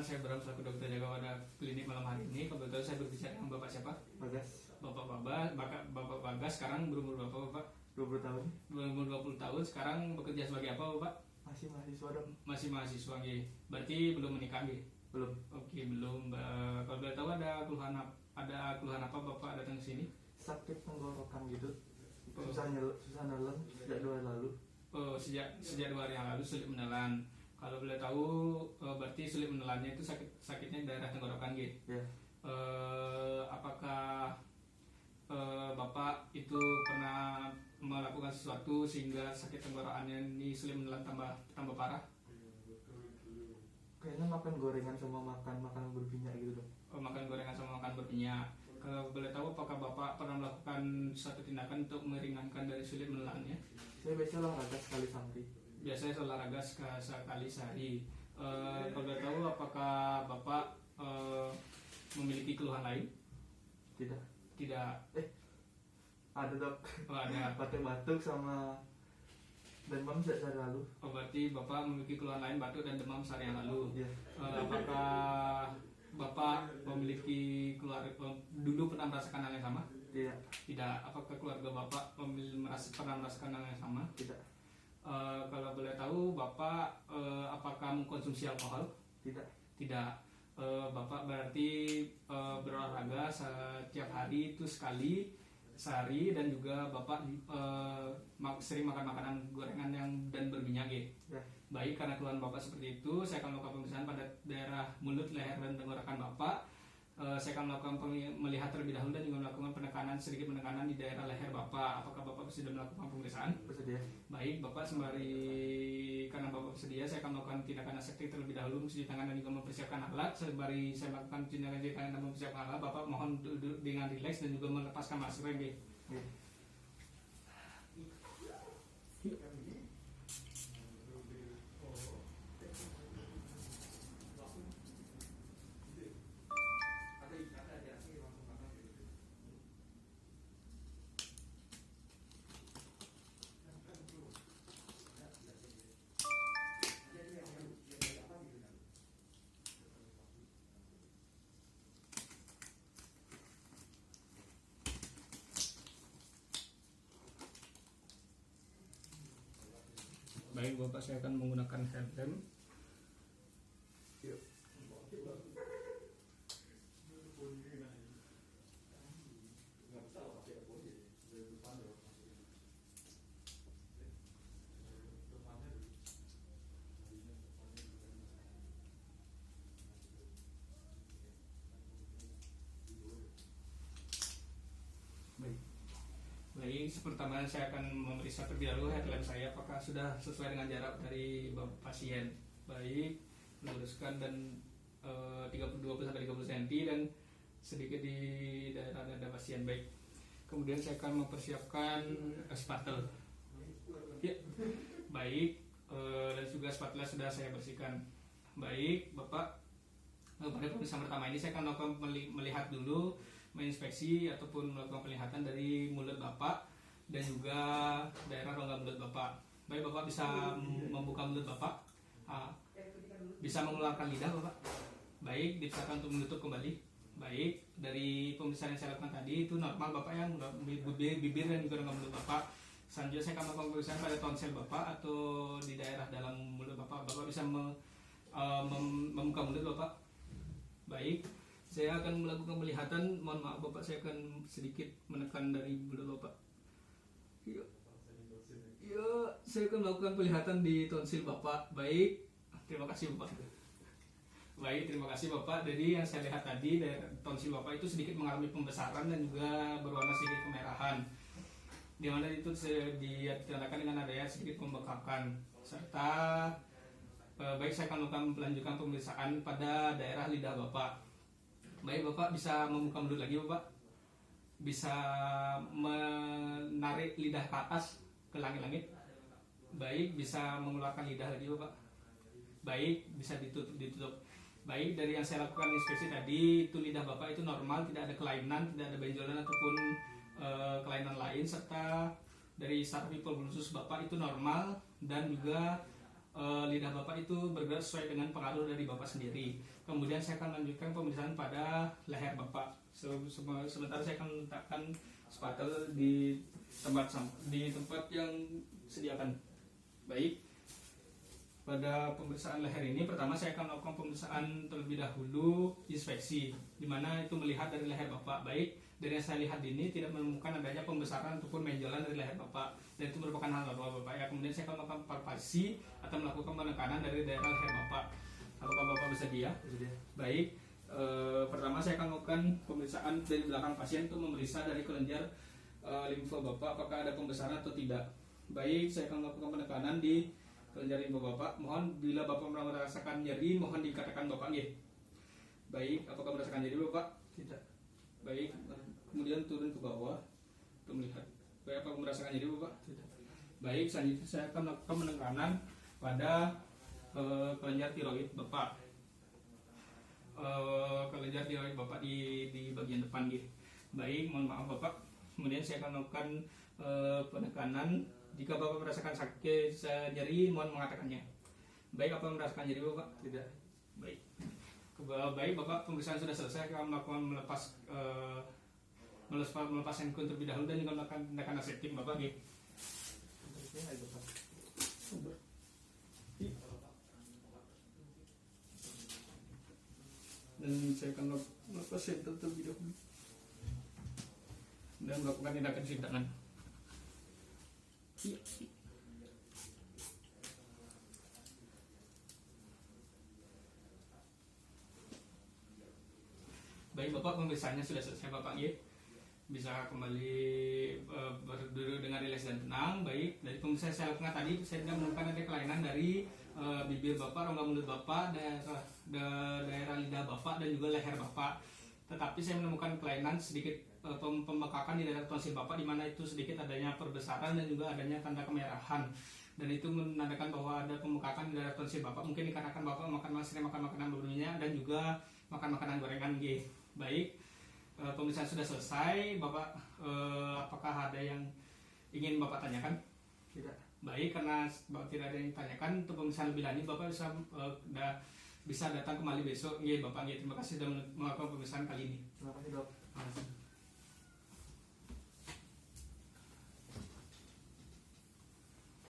saya Bram selaku dokter jaga pada klinik malam hari ini. Kebetulan saya berbicara dengan Bapak siapa? Bagas. Bapak Bagas sekarang berumur berapa Bapak? 20 tahun. Berumur 20 tahun. Sekarang bekerja sebagai apa Bapak? Masih mahasiswa dong. Masih mahasiswa nggih. Berarti belum menikah nggih? Belum. Oke, belum. Kalau boleh tahu ada keluhan apa Bapak datang ke sini? Sakit tenggorokan gitu. Susah nelen sejak 2 hari lalu. Oh, sejak 2 hari yang lalu sulit menelan. Kalau boleh tahu berarti sulit menelannya itu sakitnya daerah tenggorokan gitu. Ya. Apakah Bapak itu pernah melakukan sesuatu sehingga sakit tenggorokannya ini sulit menelan tambah parah? Kayaknya makan gorengan sama makan berminyak gitu dong. Makan gorengan sama makan berminyak. Kalau boleh tahu apakah Bapak pernah melakukan suatu tindakan untuk meringankan dari sulit menelannya? Saya biasa olahraga sekali sehari. Biasanya olahraga sekali sehari. Kalau boleh tahu apakah Bapak memiliki keluhan lain? Tidak. Tidak. Ada dok. Oh, ada. Batuk sama demam sejak hari lalu. Oh, berarti Bapak memiliki keluhan lain, batuk dan demam sehari yang lalu. Iya. Apakah Bapak memiliki dulu pernah merasakan hal yang sama? Tidak. Tidak. Apakah keluarga Bapak pernah merasakan hal yang sama? Tidak. Kalau boleh tahu Bapak apakah mengkonsumsi alkohol? Tidak. Tidak. Bapak berarti berolahraga setiap hari itu sekali sehari dan juga Bapak sering makan makanan gorengan dan berminyak ya. Ya. Baik, karena keluhan Bapak seperti itu, saya akan melakukan pemeriksaan pada daerah mulut, leher dan tenggorokan Bapak. Saya akan melakukan melihat terlebih dahulu dan juga melakukan sedikit penekanan di daerah leher Bapak. Apakah Bapak sudah melakukan pemeriksaan? Bersedia. Baik, Bapak karena Bapak bersedia, saya akan melakukan tindakan aseptik terlebih dahulu, mencuci tangan dan juga mempersiapkan alat. Sembari saya melakukan tindakan dan mempersiapkan alat, Bapak mohon duduk dengan rileks dan juga melepaskan masker. Ya. Baik, Bapak, saya akan menggunakan helm. Yuk. Baik, pertama saya akan memeriksa terlebih dahulu headlamp saya apakah sudah sesuai dengan jarak dari pasien. Baik, meluruskan dan 20 sampai 30 cm dan sedikit di daerah dada pasien. Baik. Kemudian saya akan mempersiapkan spatula. Ya. Baik, dan juga spatula sudah saya bersihkan. Baik, Bapak. Pada pemeriksaan pertama ini saya akan melakukan melihat dulu, menginspeksi ataupun melakukan penglihatan dari mulut Bapak dan juga daerah rongga mulut Bapak. Baik, Bapak bisa membuka mulut Bapak, bisa mengeluarkan lidah Bapak. Baik, dipersilakan untuk menutup kembali. Baik, dari pemeriksaan yang saya lakukan tadi itu normal Bapak yang bibir dan juga rongga mulut Bapak. Selanjutnya saya akan melakukan pemeriksaan pada tonsel Bapak atau di daerah dalam mulut Bapak. Bapak bisa membuka mulut Bapak. Baik, saya akan melakukan penglihatan. Mohon maaf Bapak, saya akan sedikit menekan dari mulut Bapak. Ya, saya akan melakukan penglihatan di tonsil Bapak. Baik, terima kasih Bapak. Baik, terima kasih Bapak. Jadi yang saya lihat tadi dari tonsil Bapak itu sedikit mengalami pembesaran dan juga berwarna sedikit kemerahan. Di mana itu ditandakan dengan adanya sedikit pembekakan serta baik, saya akan melanjutkan pemeriksaan pada daerah lidah Bapak. Baik, Bapak bisa membuka mulut lagi Bapak. Bisa menarik lidah ke atas ke langit-langit. Baik, bisa mengeluarkan lidah lagi Bapak. Baik, bisa ditutup. Baik, dari yang saya lakukan inspeksi tadi itu lidah Bapak itu normal, tidak ada kelainan, tidak ada benjolan ataupun kelainan lain, serta dari saraf pipul gluteus Bapak itu normal dan juga lidah Bapak itu bergerak sesuai dengan pengaruh dari Bapak sendiri. Kemudian saya akan lanjutkan pemeriksaan pada leher Bapak. Sementara saya akan letakkan spatel di tempat yang disediakan. Baik. Pada pemeriksaan leher ini pertama saya akan melakukan pemeriksaan terlebih dahulu inspeksi, di mana itu melihat dari leher Bapak. Baik, dari yang saya lihat ini tidak menemukan adanya pembesaran ataupun menjolan dari leher Bapak, dan itu merupakan hal normal Bapak ya. Kemudian saya akan melakukan palpasi atau melakukan penekanan dari daerah leher Bapak. Apakah Bapak bersedia? Bersedia. Baik, pertama saya akan melakukan pemeriksaan dari belakang pasien untuk memeriksa dari kelenjar limfa Bapak apakah ada pembesaran atau tidak. Baik, saya akan melakukan penekanan di kelenjar limfa Bapak. Mohon bila Bapak merasakan nyeri, mohon dikatakan Bapak nggih. Baik, apakah merasakan nyeri Bapak? Tidak. Baik, kemudian turun ke bawah untuk melihat. Baik, apakah merasakan nyeri Bapak? Tidak. Baik, selanjutnya saya akan melakukan penekanan pada kelenjar tiroid Bapak. Kelenjar tiroid Bapak di bagian depan gitu. Baik, mohon maaf Bapak. Kemudian saya akan melakukan penekanan. Jika Bapak merasakan sakit nyeri, mohon mengatakannya. Baik, apa merasakan nyeri Bapak? Tidak. Baik. Baik Bapak, pemeriksaan sudah selesai. Kita melakukan melepas handphone terlebih dahulu dan juga melakukan tindakan aseptik Bapak gitu. Dan saya akan melepas handphone terlebih dahulu dan melakukan tindakan cuci tangan. Iya. Baik Bapak, pemeriksaannya sudah selesai Bapak ya. Bisa kembali berduduk dengan rileks dan tenang. Baik, dari pemeriksaan saya lakukan tadi saya tidak menemukan ada kelainan dari bibir Bapak, rongga mulut Bapak, daerah lidah Bapak dan juga leher Bapak. Tetapi saya menemukan kelainan sedikit pembekakan di daerah tonsil Bapak, di mana itu sedikit adanya perbesaran dan juga adanya tanda kemerahan. Dan itu menandakan bahwa ada pembekakan di daerah tonsil Bapak. Mungkin dikarenakan Bapak sering makan makanan berminyak dan juga makan makanan gorengan G. Baik, pemeriksaan sudah selesai. Bapak, apakah ada yang ingin Bapak tanyakan? Tidak. Baik, karena Bapak tidak ada yang tanyakan, untuk pemeriksaan lebih lanjut Bapak bisa datang kembali besok. Bapak, terima kasih sudah melakukan pemeriksaan kali ini. Terima kasih Dok.